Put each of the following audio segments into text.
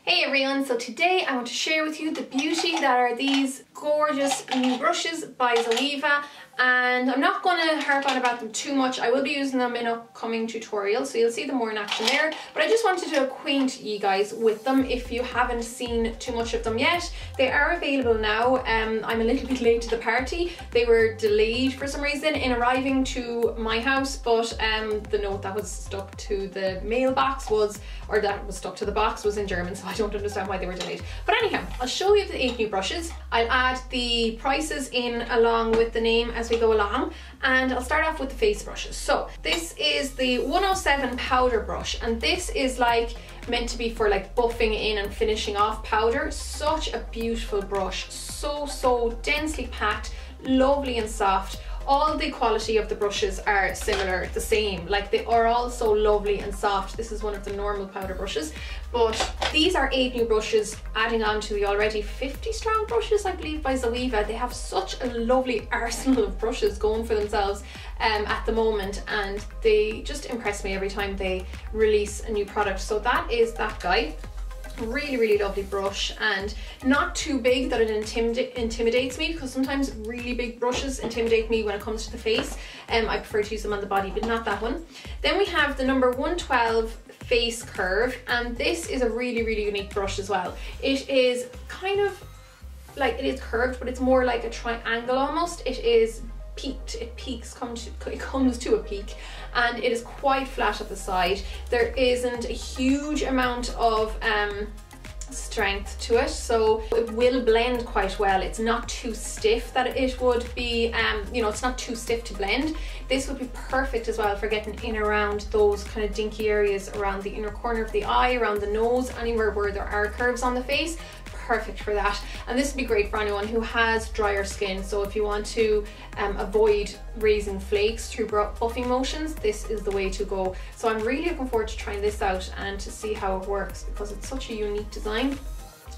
Hey everyone, so today I want to share with you the beauty that are these gorgeous new brushes by Zoeva, and I'm not going to harp on about them too much. I will be using them in upcoming tutorials, so you'll see them more in action there, but I just wanted to acquaint you guys with them if you haven't seen too much of them yet. They are available now. I'm a little bit late to the party. They were delayed for some reason in arriving to my house, but the note that was stuck to the mailbox was, or that was stuck to the box, was in German, so I don't understand why they were delayed. But anyhow, I'll show you the 8 new brushes. I'll add the prices in along with the name as we go along, and I'll start off with the face brushes. So this is the 107 powder brush, and this is like meant to be for like buffing in and finishing off powder. Such a beautiful brush, so densely packed, lovely and soft. All the quality of the brushes are similar, the same, like they are all so lovely and soft. This is one of the normal powder brushes, but these are 8 new brushes adding on to the already 50 strong brushes, I believe, by Zoeva. They have such a lovely arsenal of brushes going for themselves at the moment, and they just impress me every time they release a new product. So that is that guy. Really lovely brush, and not too big that it intimidates me, because sometimes really big brushes intimidate me when it comes to the face. I prefer to use them on the body, but not that one. Then we have the number 112 face curve, and this is a really unique brush as well. It is kind of like, it is curved, but it's more like a triangle almost. It is peaked, it comes to a peak, and it is quite flat at the side. There isn't a huge amount of strength to it, so it will blend quite well. It's not too stiff that it would be, you know, it's not too stiff to blend. This would be perfect as well for getting in around those kind of dinky areas around the inner corner of the eye, around the nose, anywhere where there are curves on the face. Perfect for that. And this would be great for anyone who has drier skin. So if you want to avoid raising flakes through buffing motions, this is the way to go. So I'm really looking forward to trying this out and to see how it works, because it's such a unique design.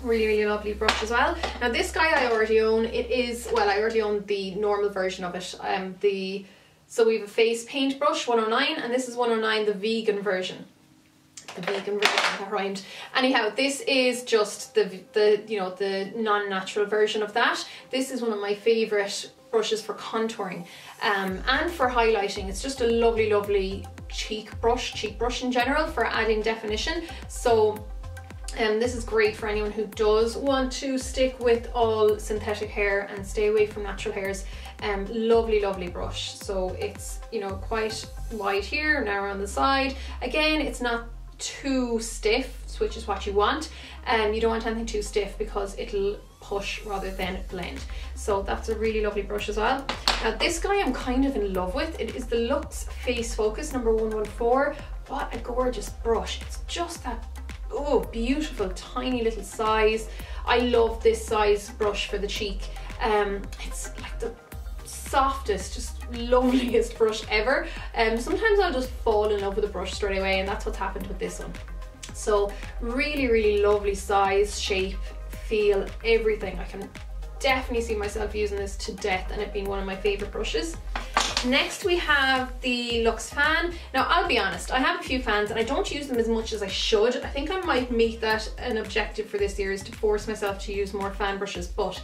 Really lovely brush as well. Now this guy I already own. It is, well, I already own the normal version of it, the Zoeva face paint brush 109, and this is 109, the vegan version. The vegan version, that rhymed. Anyhow, this is just the you know, the non-natural version of that. This is one of my favorite brushes for contouring and for highlighting. It's just a lovely cheek brush in general for adding definition. So this is great for anyone who does want to stick with all synthetic hair and stay away from natural hairs. Lovely brush. So it's, you know, quite wide here, now around the side. Again, it's not too stiff, which is what you want. You don't want anything too stiff because it'll push rather than blend. So that's a really lovely brush as well. Now this guy I'm kind of in love with. It is the Luxe Face Focus number 114. What a gorgeous brush. It's just that, oh, beautiful tiny little size. I love this size brush for the cheek. It's like the softest, just loveliest brush ever. Sometimes I'll just fall in love with a brush straight away, and that's what's happened with this one. So really lovely size, shape, feel, everything. I can definitely see myself using this to death and it being one of my favorite brushes. Next we have the Luxe fan. Now I'll be honest, I have a few fans and I don't use them as much as I should. I think I might make that an objective for this year, is to force myself to use more fan brushes, but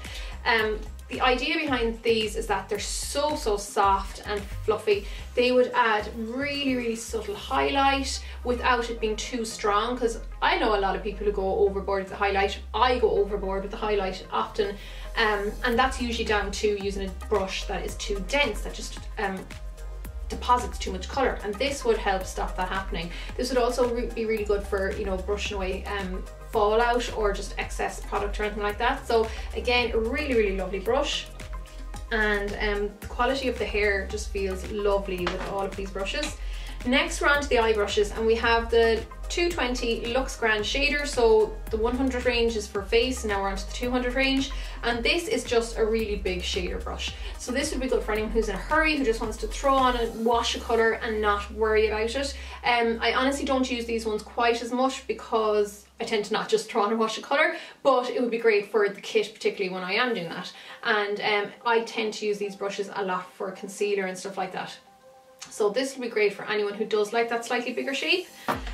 the idea behind these is that they're so soft and fluffy. They would add really subtle highlight without it being too strong, because I know a lot of people who go overboard with the highlight. I go overboard with the highlight often, and that's usually down to using a brush that is too dense, that just deposits too much colour, and this would help stop that happening. This would also be really good for, you know, brushing away fallout or just excess product or anything like that. So again, a really lovely brush, and the quality of the hair just feels lovely with all of these brushes. Next we're on to the eye brushes, and we have the 220 Luxe Grand Shader. So the 100 range is for face, now we're on to the 200 range, and this is just a really big shader brush. So this would be good for anyone who's in a hurry, who just wants to throw on a wash of colour and not worry about it. I honestly don't use these ones quite as much because I tend to not just throw on a wash of colour, but it would be great for the kit, particularly when I am doing that. And I tend to use these brushes a lot for concealer and stuff like that. So this will be great for anyone who does like that slightly bigger shape.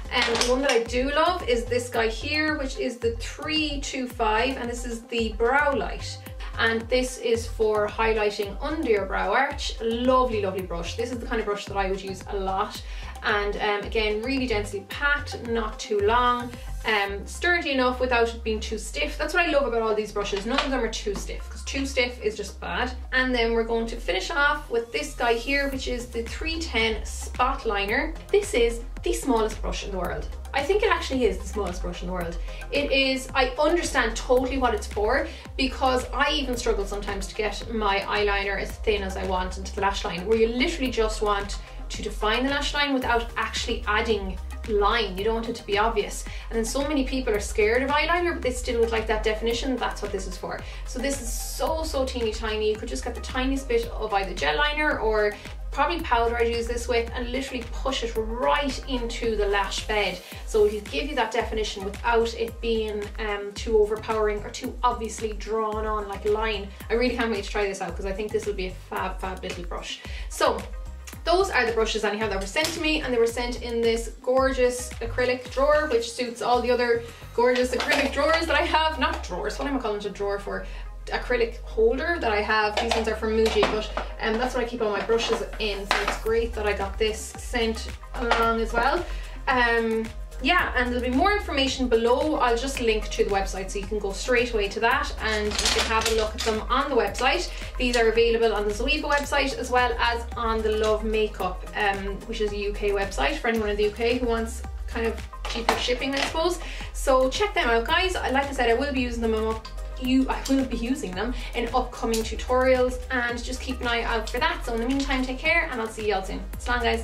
The one that I do love is this guy here, which is the 325, and this is the Brow Light. And this is for highlighting under your brow arch. Lovely, lovely brush. This is the kind of brush that I would use a lot. And again, really densely packed, not too long, sturdy enough without it being too stiff. That's what I love about all these brushes. None of them are too stiff, because too stiff is just bad. And then we're going to finish off with this guy here, which is the 310 Spot Liner. This is the smallest brush in the world. I think it actually is the smallest brush in the world. It is, I understand totally what it's for, because I even struggle sometimes to get my eyeliner as thin as I want into the lash line, where you literally just want to define the lash line without actually adding line. You don't want it to be obvious. And then so many people are scared of eyeliner, but they still would like that definition. That's what this is for. So this is so teeny tiny. You could just get the tiniest bit of either gel liner or probably powder I'd use this with, and literally push it right into the lash bed. So it will give you that definition without it being too overpowering or too obviously drawn on like a line. I really can't wait to try this out, because I think this will be a fab little brush. So those are the brushes anyhow that were sent to me, and they were sent in this gorgeous acrylic drawer, which suits all the other gorgeous acrylic drawers that I have. Not drawers, what am I calling it a drawer for? Acrylic holder that I have. These ones are from Muji, but that's what I keep all my brushes in, so it's great that I got this sent along as well. Yeah, and there'll be more information below. I'll just link to the website so you can go straight away to that and you can have a look at them on the website. These are available on the Zoeva website as well as on the LetzMakeup, which is a UK website for anyone in the UK who wants kind of cheaper shipping, I suppose. So check them out, guys. Like I said, I will be using them in upcoming tutorials, and just keep an eye out for that. So in the meantime, take care, and I'll see you all soon. So long, guys.